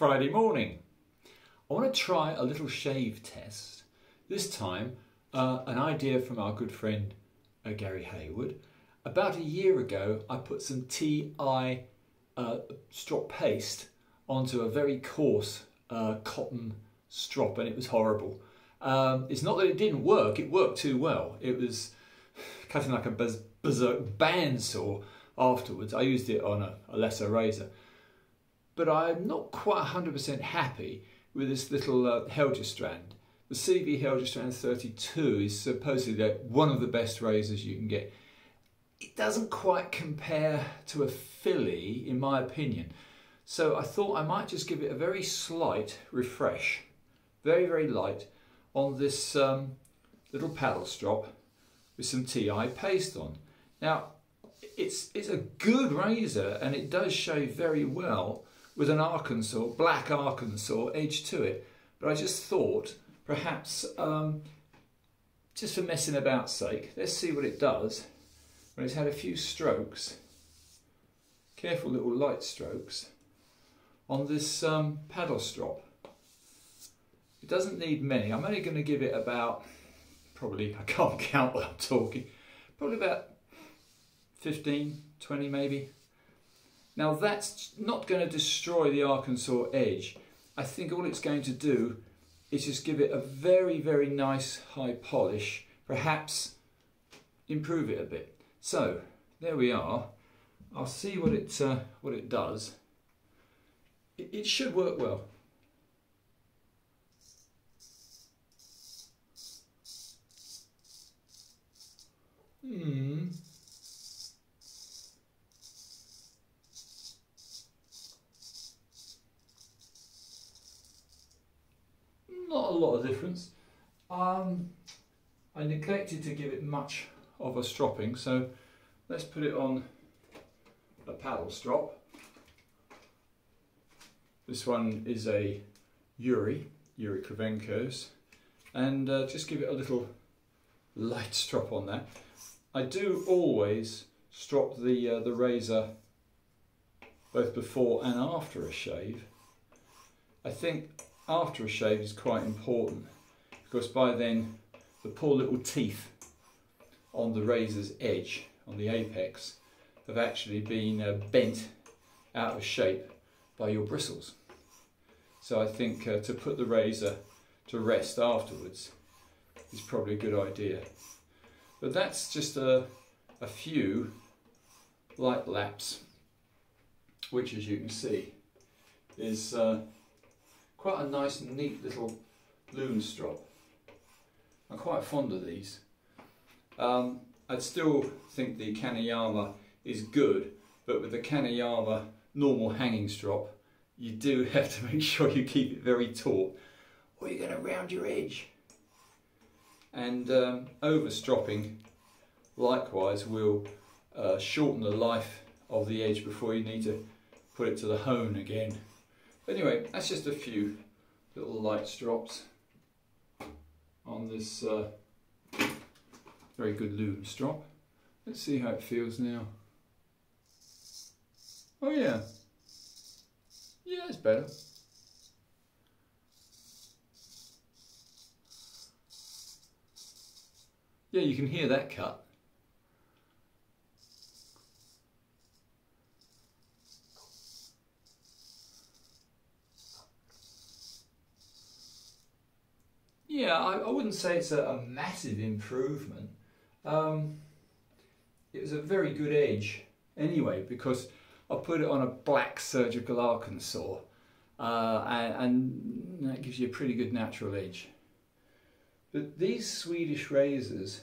Friday morning. I want to try a little shave test. This time, an idea from our good friend Gary Hayward. About a year ago, I put some TI strop paste onto a very coarse cotton strop, and it was horrible. It's not that it didn't work, it worked too well. It was cutting like a berserk bandsaw afterwards. I used it on a lesser razor. But I'm not quite 100% happy with this little Helger strand. The CV Helger strand 32 is supposedly one of the best razors you can get. It doesn't quite compare to a filly, in my opinion. So I thought I might just give it a very slight refresh, very, very light, on this little paddle strop with some TI paste on. Now, it's a good razor and it does shave very well with an Arkansas, black Arkansas edge to it. But I just thought, perhaps, just for messing about sake, let's see what it does when it's had a few strokes, careful little light strokes, on this paddle strop. It doesn't need many. I'm only going to give it about, probably, I can't count what I'm talking, probably about 15, 20 maybe. Now that's not going to destroy the Arkansas edge. I think all it's going to do is just give it a very, very nice high polish, perhaps improve it a bit. So there we are. I'll see what it does. It should work well. Not a lot of difference. I neglected to give it much of a stropping, so let's put it on a paddle strop. This one is a Yuri Kravenko's, and just give it a little light strop on that. I do always strop the razor both before and after a shave. I think after a shave is quite important because by then the poor little teeth on the razor's edge, on the apex, have actually been bent out of shape by your bristles. So I think to put the razor to rest afterwards is probably a good idea. But that's just a few light laps, which, as you can see, is quite a nice, neat little loom strop. I'm quite fond of these. I'd still think the Kaneyama is good, but with the Kaneyama normal hanging strop, you do have to make sure you keep it very taut, or you're going to round your edge. And over stropping, likewise, will shorten the life of the edge before you need to put it to the hone again. Anyway, that's just a few little light strops on this very good loom strop. Let's see how it feels now. Oh yeah, yeah, it's better. Yeah, you can hear that cut. Yeah, I wouldn't say it's a massive improvement. It was a very good edge anyway, because I put it on a black surgical Arkansas, and that gives you a pretty good natural edge. But these Swedish razors,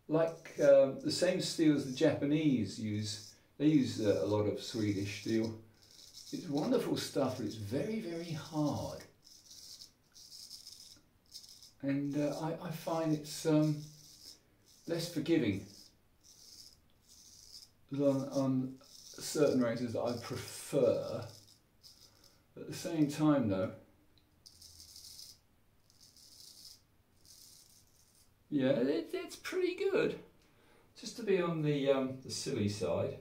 like the same steel as the Japanese use, they use a lot of Swedish steel. It's wonderful stuff, but it's very, very hard. And I find it's less forgiving than on certain razors that I prefer. At the same time though, yeah, it's pretty good. Just to be on the silly side,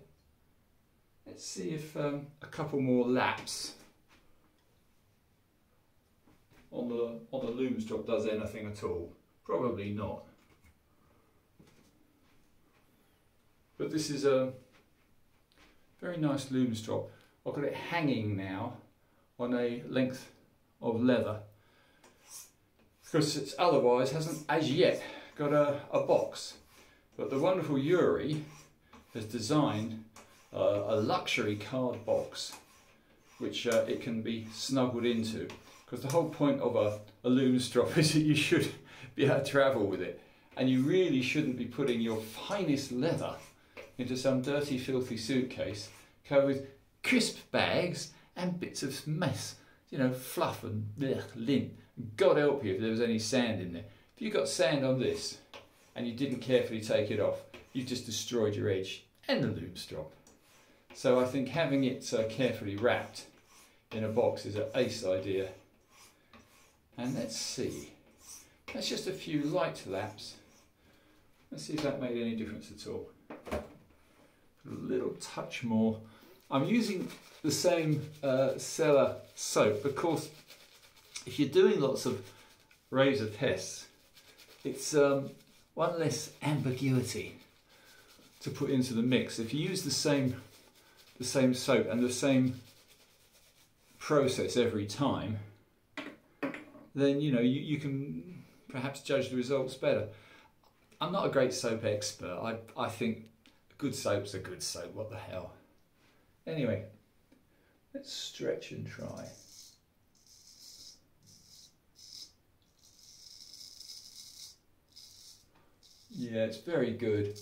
let's see if a couple more laps on the loom strop does anything at all. Probably not. But this is a very nice loom strop. I've got it hanging now on a length of leather because it otherwise hasn't as yet got a box. But the wonderful Yuri has designed a luxury card box which it can be snuggled into, because the whole point of a loom strop is that you should be able to travel with it, and you really shouldn't be putting your finest leather into some dirty filthy suitcase covered with crisp bags and bits of mess, you know, fluff and lint. God help you if there was any sand in there. If you got sand on this and you didn't carefully take it off, you've just destroyed your edge and the loom strop. So I think having it carefully wrapped in a box is an ace idea. And let's see, that's just a few light laps. Let's see if that made any difference at all. A little touch more. I'm using the same Seller soap. Of course, if you're doing lots of razor tests, it's one less ambiguity to put into the mix. If you use the same soap and the same process every time, then you know you can perhaps judge the results better. I'm not a great soap expert. I think a good soap's a good soap, what the hell. Anyway, let's stretch and try. Yeah, it's very good.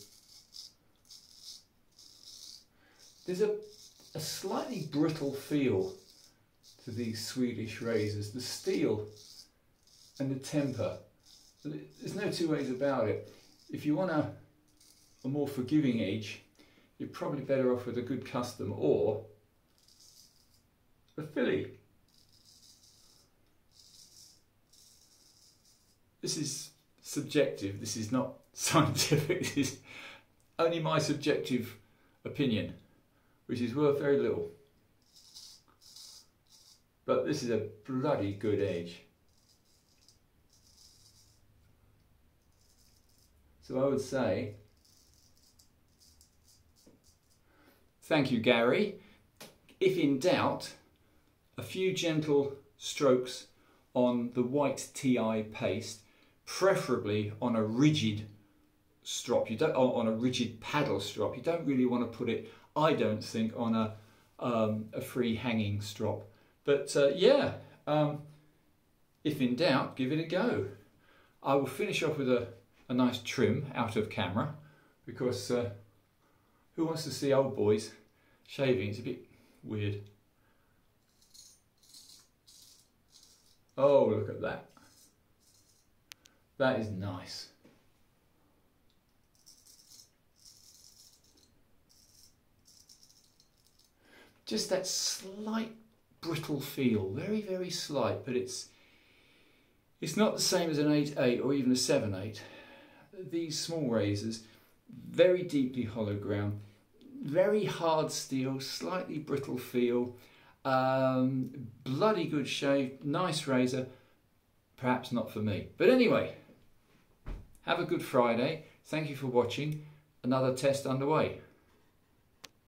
There's a slightly brittle feel to these Swedish razors. The steel and the temper, there's no two ways about it. If you want a more forgiving edge, you're probably better off with a good custom or a Philly. This is subjective, this is not scientific, this is only my subjective opinion, which is worth very little. But this is a bloody good edge. So I would say, thank you, Gary. If in doubt, a few gentle strokes on the white TI paste, preferably on a rigid strop. You don't on a rigid paddle strop. You don't really want to put it, I don't think, on a free hanging strop. But yeah, if in doubt, give it a go. I will finish off with a nice trim out of camera, because who wants to see old boys shaving? It's a bit weird. Oh, look at that. That is nice. Just that slight brittle feel, very, very slight, but it's not the same as an 8/8 or even a 7/8. These small razors, very deeply hollow ground, very hard steel, slightly brittle feel, bloody good shave, nice razor, perhaps not for me. But anyway, have a good Friday. Thank you for watching. Another test underway.